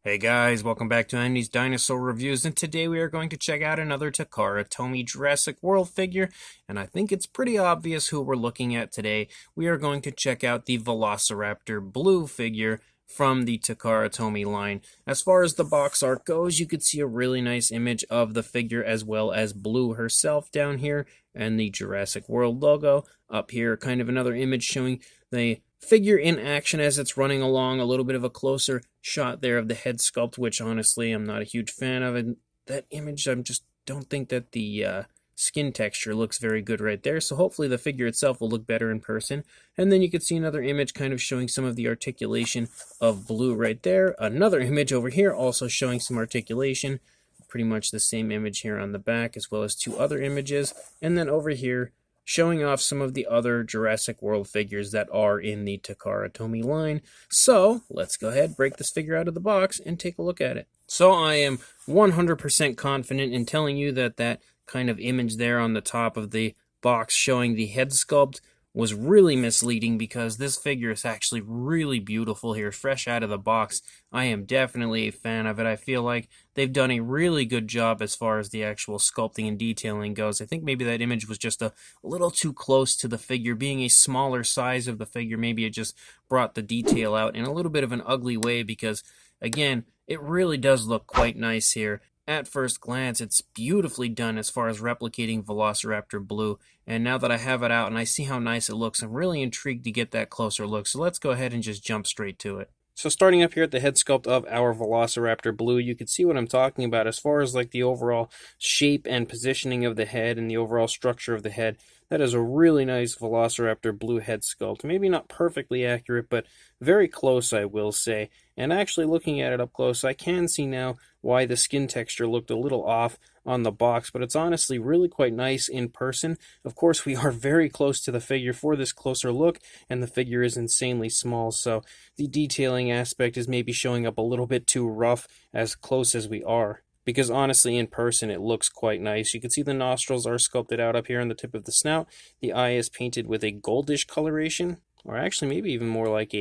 Hey guys, welcome back to Andy's Dinosaur Reviews, and today we are going to check out another Takara Tomy Jurassic World figure, and I think it's pretty obvious who we're looking at today. We are going to check out the Velociraptor Blue figure from the Takara Tomy line. As far as the box art goes, you could see a really nice image of the figure as well as Blue herself down here, and the Jurassic World logo. Up here, kind of another image showing the figure in action as it's running along, a little bit of a closer shot there of the head sculpt, which honestly I'm not a huge fan of. And that image, I just don't think that the skin texture looks very good right there, so hopefully the figure itself will look better in person. And then you can see another image kind of showing some of the articulation of Blue right there. Another image over here also showing some articulation, pretty much the same image here on the back, as well as two other images. And then over here showing off some of the other Jurassic World figures that are in the Takara Tomy line. So let's go ahead, break this figure out of the box, and take a look at it. So I am 100% confident in telling you that that kind of image there on the top of the box showing the head sculpt was really misleading, because this figure is actually really beautiful here, fresh out of the box. I am definitely a fan of it. I feel like they've done a really good job as far as the actual sculpting and detailing goes. I think maybe that image was just a little too close to the figure. Being a smaller size of the figure, maybe it just brought the detail out in a little bit of an ugly way, because, again, it really does look quite nice here. At first glance, it's beautifully done as far as replicating Velociraptor Blue, and now that I have it out and I see how nice it looks, I'm really intrigued to get that closer look, so let's go ahead and just jump straight to it. So starting up here at the head sculpt of our Velociraptor Blue, you can see what I'm talking about as far as like the overall shape and positioning of the head and the overall structure of the head. That is a really nice Velociraptor Blue head sculpt. Maybe not perfectly accurate, but very close, I will say. And actually looking at it up close, I can see now why the skin texture looked a little off on the box, but it's honestly really quite nice in person. Of course, we are very close to the figure for this closer look, and the figure is insanely small, so the detailing aspect is maybe showing up a little bit too rough as close as we are. Because honestly, in person, it looks quite nice. You can see the nostrils are sculpted out up here on the tip of the snout. The eye is painted with a goldish coloration, or actually maybe even more like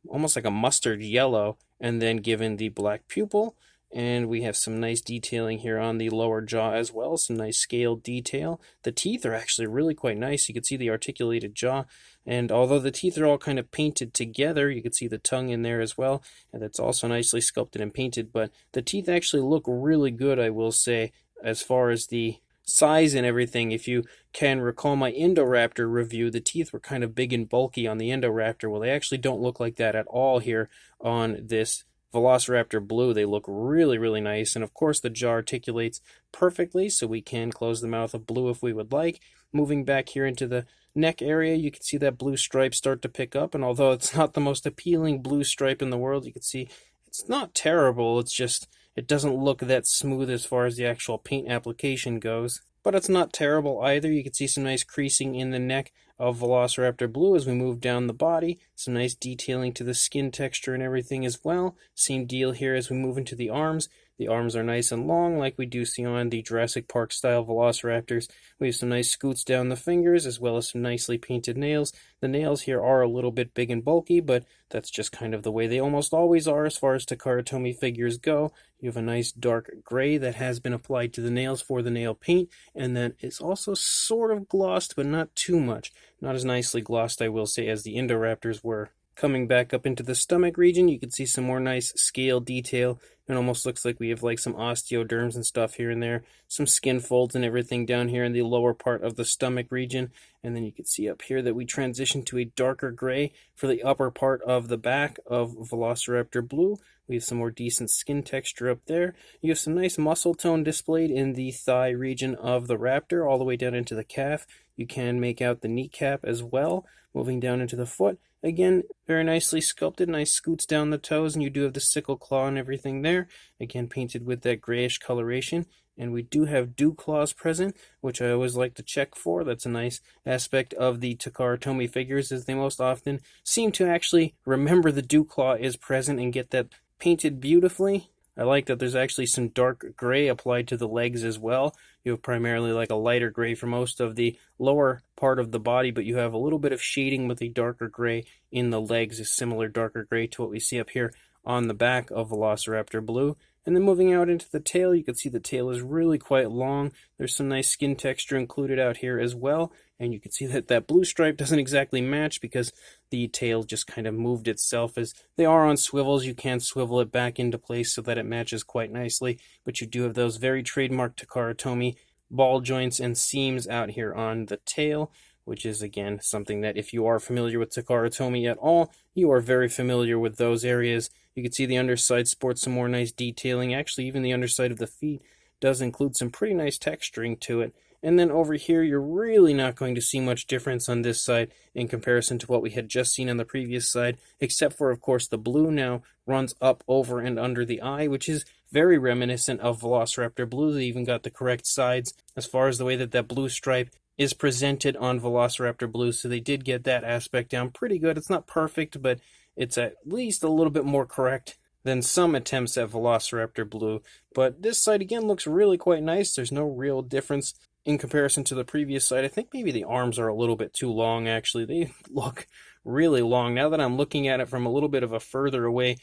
almost like a mustard yellow, and then given the black pupil. And we have some nice detailing here on the lower jaw as well, some nice scaled detail. The teeth are actually really quite nice. You can see the articulated jaw, and although the teeth are all kind of painted together, you can see the tongue in there as well, and that's also nicely sculpted and painted, but the teeth actually look really good, I will say, as far as the size and everything. If you can recall my Indoraptor review, the teeth were kind of big and bulky on the Indoraptor. Well, they actually don't look like that at all here on this Velociraptor Blue. They look really, really nice, and of course the jaw articulates perfectly, so we can close the mouth of Blue if we would like. Moving back here into the neck area, you can see that blue stripe start to pick up, and although it's not the most appealing blue stripe in the world, you can see it's not terrible. It's just, it doesn't look that smooth as far as the actual paint application goes. But it's not terrible either. You can see some nice creasing in the neck of Velociraptor Blue as we move down the body. Some nice detailing to the skin texture and everything as well. Same deal here as we move into the arms. The arms are nice and long like we do see on the Jurassic Park style Velociraptors. We have some nice scoots down the fingers as well as some nicely painted nails. The nails here are a little bit big and bulky, but that's just kind of the way they almost always are as far as Takara Tomy figures go. You have a nice dark gray that has been applied to the nails for the nail paint, and then it's also sort of glossed, but not too much. Not as nicely glossed, I will say, as the Indoraptors were. Coming back up into the stomach region, you can see some more nice scale detail. It almost looks like we have like some osteoderms and stuff here and there. Some skin folds and everything down here in the lower part of the stomach region. And then you can see up here that we transition to a darker gray for the upper part of the back of Velociraptor Blue. We have some more decent skin texture up there. You have some nice muscle tone displayed in the thigh region of the raptor, all the way down into the calf. You can make out the kneecap as well, moving down into the foot. Again, very nicely sculpted, nice scoots down the toes, and you do have the sickle claw and everything there. Again, painted with that grayish coloration. And we do have dew claws present, which I always like to check for. That's a nice aspect of the Takara Tomy figures, as they most often seem to actually remember the dew claw is present and get that painted beautifully. I like that there's actually some dark gray applied to the legs as well. You have primarily like a lighter gray for most of the lower part of the body, but you have a little bit of shading with a darker gray in the legs, a similar darker gray to what we see up here on the back of Velociraptor Blue. And then moving out into the tail, you can see the tail is really quite long. There's some nice skin texture included out here as well. And you can see that that blue stripe doesn't exactly match because the tail just kind of moved itself. As they are on swivels, you can swivel it back into place so that it matches quite nicely. But you do have those very trademark Takara Tomy ball joints and seams out here on the tail, which is, again, something that if you are familiar with Takara Tomy at all, you are very familiar with those areas. You can see the underside sports some more nice detailing. Actually, even the underside of the feet does include some pretty nice texturing to it. And then over here, you're really not going to see much difference on this side in comparison to what we had just seen on the previous side, except for, of course, the blue now runs up, over, and under the eye, which is very reminiscent of Velociraptor Blue. They even got the correct sides as far as the way that that blue stripe is presented on Velociraptor Blue, so they did get that aspect down pretty good. It's not perfect, but it's at least a little bit more correct than some attempts at Velociraptor Blue. But this side, again, looks really quite nice. There's no real difference in comparison to the previous side. I think maybe the arms are a little bit too long, actually. They look really long. Now that I'm looking at it from a little bit of a further away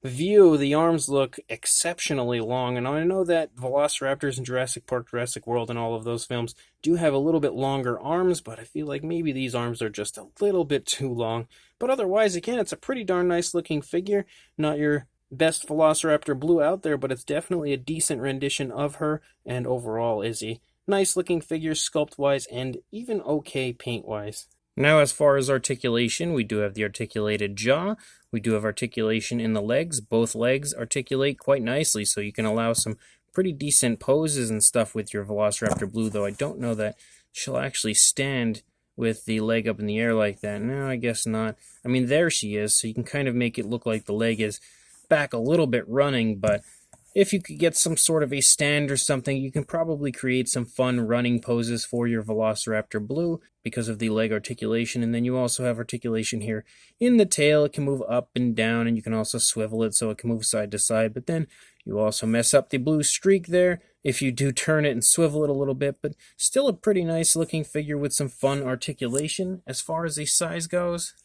view, the arms look exceptionally long, and I know that Velociraptors in Jurassic Park, Jurassic World, and all of those films do have a little bit longer arms, but I feel like maybe these arms are just a little bit too long. But otherwise, again, it's a pretty darn nice looking figure. Not your best Velociraptor Blue out there, but it's definitely a decent rendition of her, and overall is a nice looking figure sculpt-wise and even okay paint-wise. Now, as far as articulation, we do have the articulated jaw. We do have articulation in the legs. Both legs articulate quite nicely, so you can allow some pretty decent poses and stuff with your Velociraptor Blue, though I don't know that she'll actually stand with the leg up in the air like that. No, I guess not. I mean, there she is, so you can kind of make it look like the leg is back a little bit running, but if you could get some sort of a stand or something, you can probably create some fun running poses for your Velociraptor Blue because of the leg articulation. And then you also have articulation here in the tail. It can move up and down, and you can also swivel it so it can move side to side. But then you also mess up the blue streak there if you do turn it and swivel it a little bit. But still a pretty nice looking figure with some fun articulation. As far as the size goes,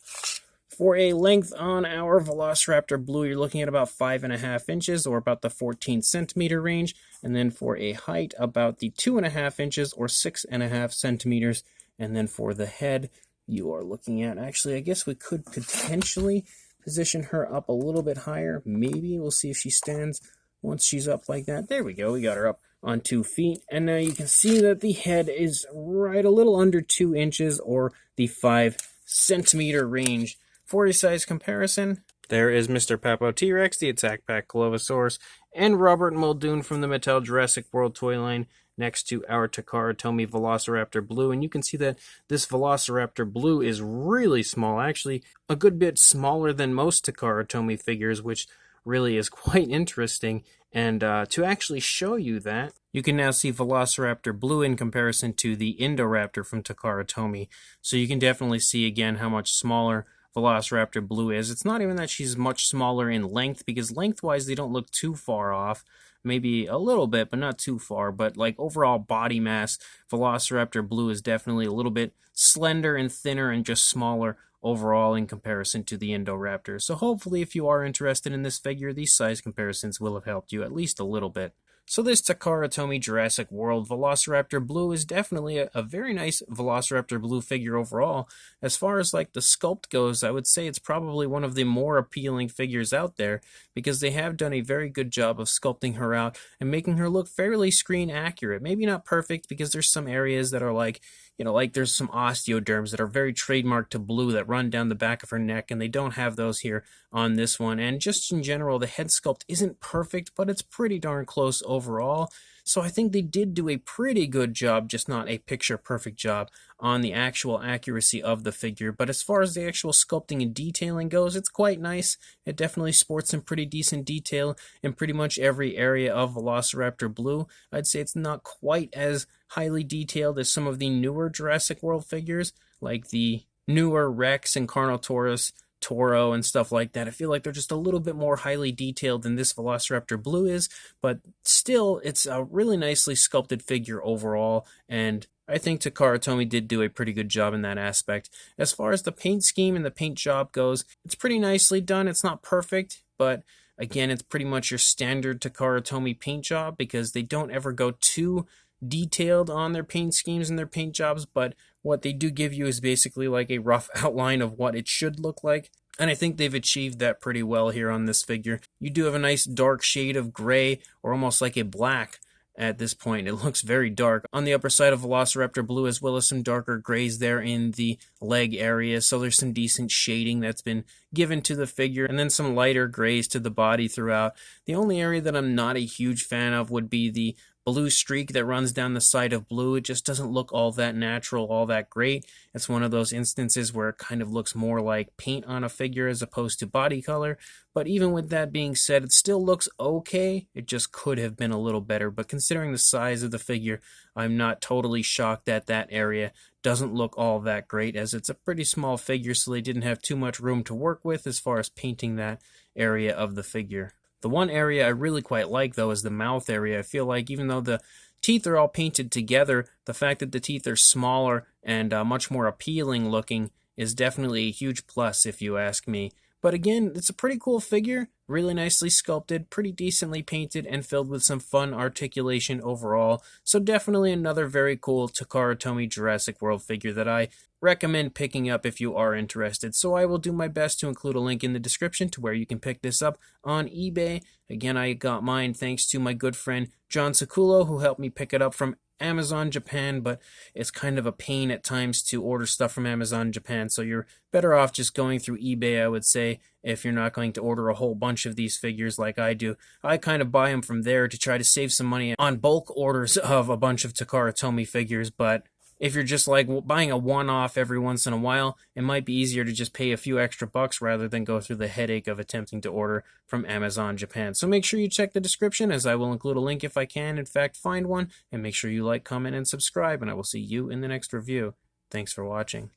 for a length on our Velociraptor Blue, you're looking at about 5.5 inches, or about the 14 centimeter range. And then for a height, about the 2.5 inches, or 6.5 centimeters. And then for the head, you are looking at, actually, I guess we could potentially position her up a little bit higher. Maybe we'll see if she stands once she's up like that. There we go. We got her up on 2 feet. And now you can see that the head is right a little under 2 inches, or the 5 centimeter range. For a size comparison, there is Mr. Papo T-Rex, the Attack Pack Colovosaurus, and Robert Muldoon from the Mattel Jurassic World toy line next to our Takara Tomy Velociraptor Blue. And you can see that this Velociraptor Blue is really small, actually a good bit smaller than most Takara Tomy figures, which really is quite interesting. And to actually show you that, you can now see Velociraptor Blue in comparison to the Indoraptor from Takara Tomy. So you can definitely see again how much smaller Velociraptor Blue is. It's not even that she's much smaller in length, because lengthwise they don't look too far off. Maybe a little bit, but not too far. But like overall body mass, Velociraptor Blue is definitely a little bit slender and thinner and just smaller overall in comparison to the Indoraptor. So hopefully if you are interested in this figure, these size comparisons will have helped you at least a little bit. So this Takara Tomy Jurassic World Velociraptor Blue is definitely a very nice Velociraptor Blue figure overall. As far as like the sculpt goes, I would say it's probably one of the more appealing figures out there, because they have done a very good job of sculpting her out and making her look fairly screen accurate. Maybe not perfect, because there's some areas that are like, like there's some osteoderms that are very trademark to Blue that run down the back of her neck, and they don't have those here on this one. And just in general, the head sculpt isn't perfect, but it's pretty darn close overall. So I think they did do a pretty good job, just not a picture-perfect job, on the actual accuracy of the figure. But as far as the actual sculpting and detailing goes, it's quite nice. It definitely sports some pretty decent detail in pretty much every area of Velociraptor Blue. I'd say it's not quite as highly detailed as some of the newer Jurassic World figures, like the newer Rex and Carnotaurus, Toro, and stuff like that. I feel like they're just a little bit more highly detailed than this Velociraptor Blue is, but still, it's a really nicely sculpted figure overall, and I think Takara Tomy did do a pretty good job in that aspect. As far as the paint scheme and the paint job goes, it's pretty nicely done. It's not perfect, but Again, it's pretty much your standard Takara Tomy paint job because they don't ever go too detailed on their paint schemes and their paint jobs, but what they do give you is basically like a rough outline of what it should look like. And I think they've achieved that pretty well here on this figure. You do have a nice dark shade of gray, or almost like a black at this point. It looks very dark on the upper side of Velociraptor Blue, as well as some darker grays there in the leg area. So there's some decent shading that's been given to the figure, and then some lighter grays to the body throughout. The only area that I'm not a huge fan of would be the blue streak that runs down the side of Blue. It just doesn't look all that natural, all that great. It's one of those instances where it kind of looks more like paint on a figure as opposed to body color. But even with that being said, it still looks okay. It just could have been a little better. But considering the size of the figure, I'm not totally shocked that that area doesn't look all that great, as it's a pretty small figure, so they didn't have too much room to work with as far as painting that area of the figure. The one area I really quite like, though, is the mouth area. I feel like even though the teeth are all painted together, the fact that the teeth are smaller and much more appealing looking is definitely a huge plus, if you ask me. But again, it's a pretty cool figure, really nicely sculpted, pretty decently painted, and filled with some fun articulation overall. So definitely another very cool Takara Tomy Jurassic World figure that I recommend picking up if you are interested. So I will do my best to include a link in the description to where you can pick this up on eBay. Again, I got mine thanks to my good friend John Sakulo, who helped me pick it up from Amazon Japan, but it's kind of a pain at times to order stuff from Amazon Japan, so you're better off just going through eBay, I would say, if you're not going to order a whole bunch of these figures like I do. I kind of buy them from there to try to save some money on bulk orders of a bunch of Takara Tomy figures, but if you're just like buying a one-off every once in a while, it might be easier to just pay a few extra bucks rather than go through the headache of attempting to order from Amazon Japan. So make sure you check the description, as I will include a link if I can, in fact, find one. And make sure you like, comment, and subscribe, and I will see you in the next review. Thanks for watching.